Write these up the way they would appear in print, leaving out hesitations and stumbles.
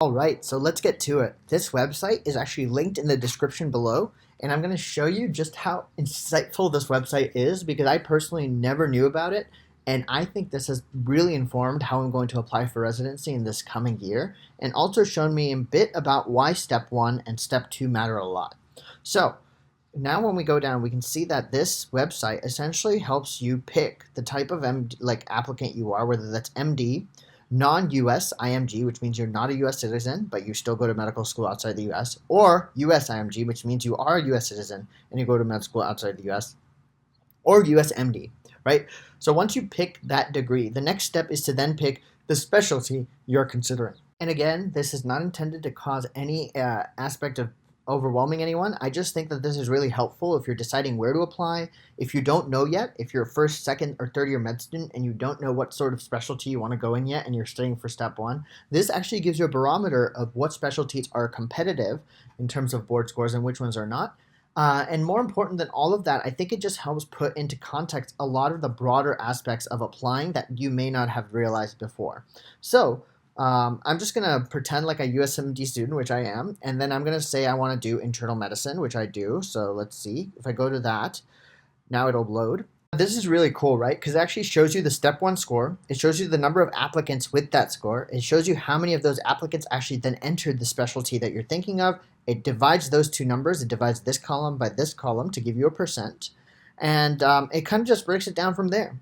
All right, so let's get to it. This website is actually linked in the description below, and I'm going to show you just how insightful this website is because I personally never knew about it, and I think this has really informed how I'm going to apply for residency in this coming year, and also shown me a bit about why Step 1 and Step 2 matter a lot. So, now when we go down, we can see that this website essentially helps you pick the type of applicant you are, whether that's MD, non-US IMG, which means you're not a US citizen, but you still go to medical school outside the US, or US IMG, which means you are a US citizen and you go to med school outside the US, or US MD, right? So once you pick that degree, the next step is to then pick the specialty you're considering. And again, this is not intended to cause any aspect of overwhelming anyone. I just think that this is really helpful if you're deciding where to apply. If you don't know yet, if you're a first, second, or third year med student and you don't know what sort of specialty you want to go in yet and you're studying for Step 1, this actually gives you a barometer of what specialties are competitive in terms of board scores and which ones are not. And more important than all of that, I think it just helps put into context a lot of the broader aspects of applying that you may not have realized before. So, I'm just going to pretend like a USMD student, which I am, and then I'm going to say I want to do internal medicine, which I do. So let's see. If I go to that, now it'll load. This is really cool, right? Because it actually shows you the Step 1 score. It shows you the number of applicants with that score. It shows you how many of those applicants actually then entered the specialty that you're thinking of. It divides those two numbers. It divides this column by this column to give you a percent. And it kind of just breaks it down from there.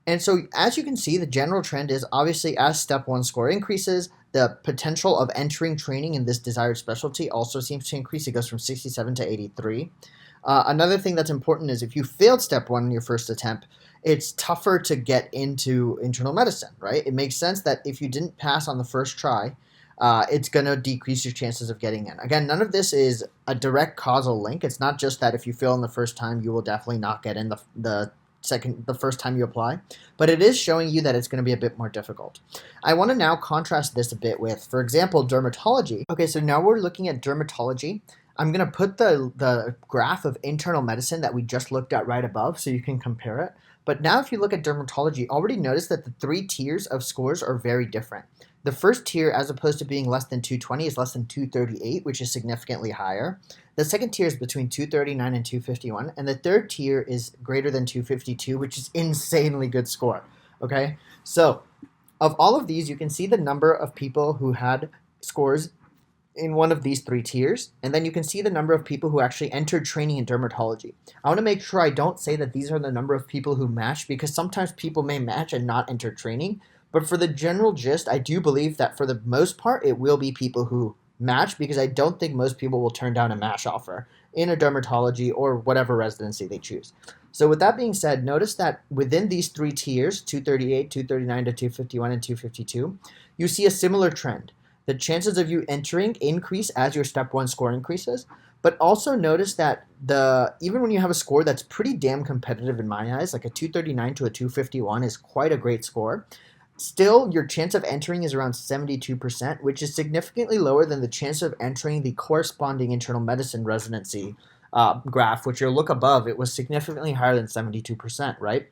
And so as you can see, the general trend is obviously as Step 1 score increases, the potential of entering training in this desired specialty also seems to increase. It goes from 67 to 83. Another thing that's important is if you failed Step 1 in your first attempt, it's tougher to get into internal medicine, right? It makes sense that if you didn't pass on the first try, it's going to decrease your chances of getting in. Again, none of this is a direct causal link. It's not just that if you fail in the first time, you will definitely not get in the first time you apply, but it is showing you that it's going to be a bit more difficult. I want to now contrast this a bit with, for example, dermatology. Okay, so now we're looking at dermatology. I'm going to put the graph of internal medicine that we just looked at right above so you can compare it. But now if you look at dermatology, already notice that the three tiers of scores are very different. The first tier, as opposed to being less than 220, is less than 238, which is significantly higher. The second tier is between 239 and 251, and the third tier is greater than 252, which is insanely good score, okay? So, of all of these, you can see the number of people who had scores in one of these three tiers, and then you can see the number of people who actually entered training in dermatology. I want to make sure I don't say that these are the number of people who match, because sometimes people may match and not enter training, but for the general gist, I do believe that for the most part, it will be people who match, because I don't think most people will turn down a match offer in a dermatology or whatever residency they choose. So with that being said, notice that within these three tiers, 238, 239 to 251, and 252, you see a similar trend. The chances of you entering increase as your Step 1 score increases, but also notice that even when you have a score that's pretty damn competitive in my eyes, like a 239 to a 251 is quite a great score, still, your chance of entering is around 72%, which is significantly lower than the chance of entering the corresponding internal medicine residency graph, which you'll look above. It was significantly higher than 72%, right?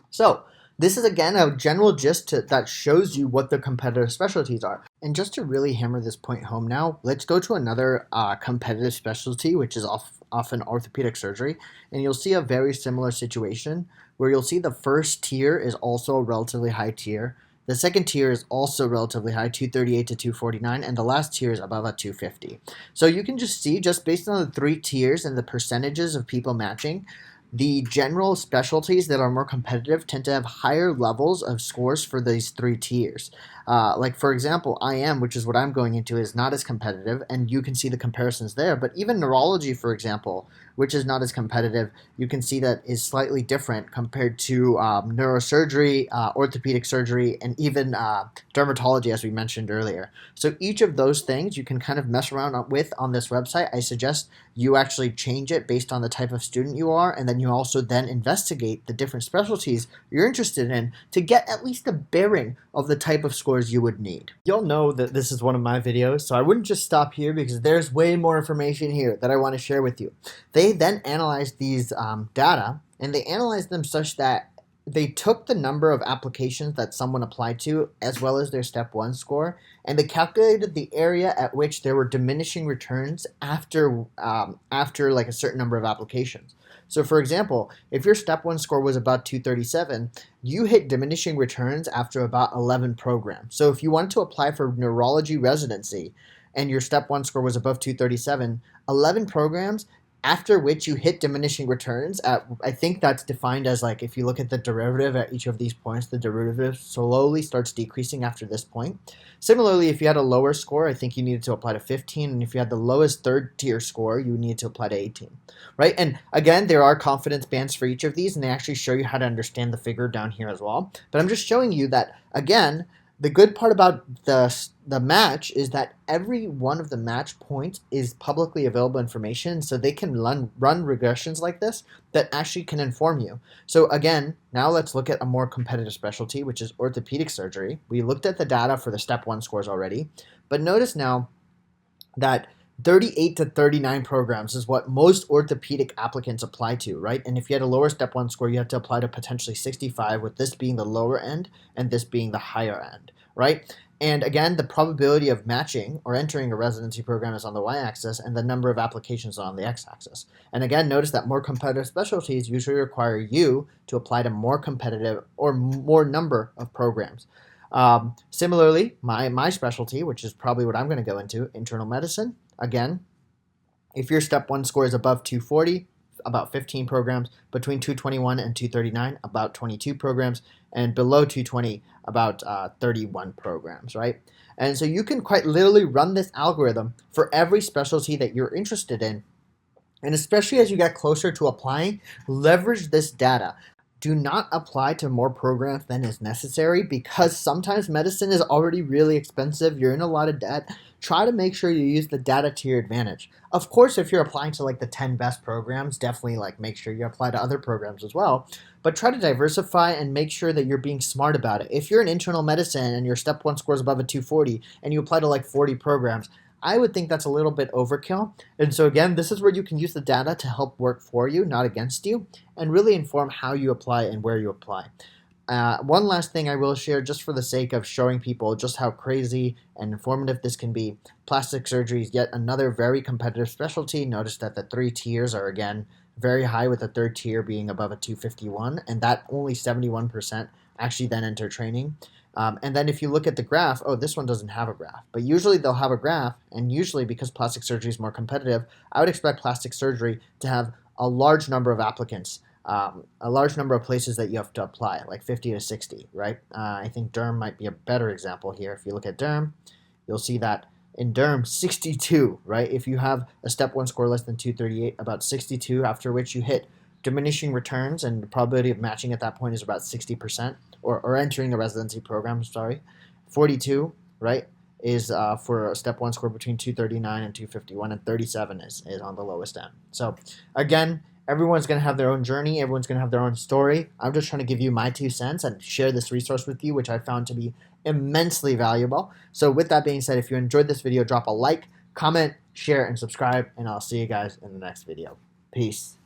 So this is, again, a general gist that shows you what the competitive specialties are. And just to really hammer this point home now, let's go to another competitive specialty, which is often orthopedic surgery. And you'll see a very similar situation where you'll see the first tier is also a relatively high tier. The second tier is also relatively high, 238 to 249, and the last tier is above at 250. So you can just see, just based on the three tiers and the percentages of people matching, the general specialties that are more competitive tend to have higher levels of scores for these three tiers. Like, for example, IM, which is what I'm going into, is not as competitive, and you can see the comparisons there. But even neurology, for example, which is not as competitive, you can see that is slightly different compared to neurosurgery, orthopedic surgery, and even dermatology, as we mentioned earlier. So each of those things you can kind of mess around with on this website. I suggest you actually change it based on the type of student you are, and then you also then investigate the different specialties you're interested in to get at least a bearing of the type of scores you would need. You'll know that this is one of my videos, so I wouldn't just stop here because there's way more information here that I want to share with you. They then analyze these data, and they analyze them such that they took the number of applications that someone applied to as well as their step 1 score, and they calculated the area at which there were diminishing returns after like a certain number of applications. So for example, if your step 1 score was about 237, you hit diminishing returns after about 11 programs. So if you wanted to apply for neurology residency and your step 1 score was above 237, 11 programs after which you hit diminishing returns at, I think that's defined as like, if you look at the derivative at each of these points, the derivative slowly starts decreasing after this point. Similarly, if you had a lower score, I think you needed to apply to 15, and if you had the lowest third tier score, you needed to apply to 18, right? And again, there are confidence bands for each of these, and they actually show you how to understand the figure down here as well. But I'm just showing you that, again, the good part about the match is that every one of the match points is publicly available information, so they can run regressions like this that actually can inform you. So again, now let's look at a more competitive specialty, which is orthopedic surgery. We looked at the data for the step 1 scores already, but notice now that 38 to 39 programs is what most orthopedic applicants apply to, right? And if you had a lower step 1 score, you had to apply to potentially 65, with this being the lower end and this being the higher end, right? And again, the probability of matching or entering a residency program is on the y-axis, and the number of applications on the x-axis. And again, notice that more competitive specialties usually require you to apply to more competitive or more number of programs. Similarly, my specialty, which is probably what I'm going to go into, internal medicine. Again, if your step 1 score is above 240, about 15 programs, between 221 and 239, about 22 programs, and below 220, about 31 programs, right? And so you can quite literally run this algorithm for every specialty that you're interested in. And especially as you get closer to applying, leverage this data. Do not apply to more programs than is necessary, because sometimes medicine is already really expensive. You're in a lot of debt. Try to make sure you use the data to your advantage. Of course, if you're applying to like the 10 best programs, definitely like make sure you apply to other programs as well. But try to diversify and make sure that you're being smart about it. If you're in internal medicine and your step 1 score is above a 240 and you apply to like 40 programs, I would think that's a little bit overkill. And so again, this is where you can use the data to help work for you, not against you, and really inform how you apply and where you apply. One last thing I will share, just for the sake of showing people just how crazy and informative this can be. Plastic surgery is yet another very competitive specialty. Notice that the 3 tiers are, again, very high, with the 3rd tier being above a 251, and that only 71% actually then enter training. And then if you look at the graph, oh, this one doesn't have a graph. But usually they'll have a graph, and usually because plastic surgery is more competitive, I would expect plastic surgery to have a large number of applicants, a large number of places that you have to apply, like 50 to 60, right? I think Derm might be a better example here. If you look at Derm, you'll see that in Derm, 62, right? If you have a step 1 score less than 238, about 62, after which you hit diminishing returns, and the probability of matching at that point is about 60%, or entering a residency program, sorry. 42, right, is for a step 1 score between 239 and 251, and 37 is on the lowest end. So again, everyone's going to have their own journey. Everyone's going to have their own story. I'm just trying to give you my 2 cents and share this resource with you, which I found to be immensely valuable. So with that being said, if you enjoyed this video, drop a like, comment, share, and subscribe, and I'll see you guys in the next video. Peace.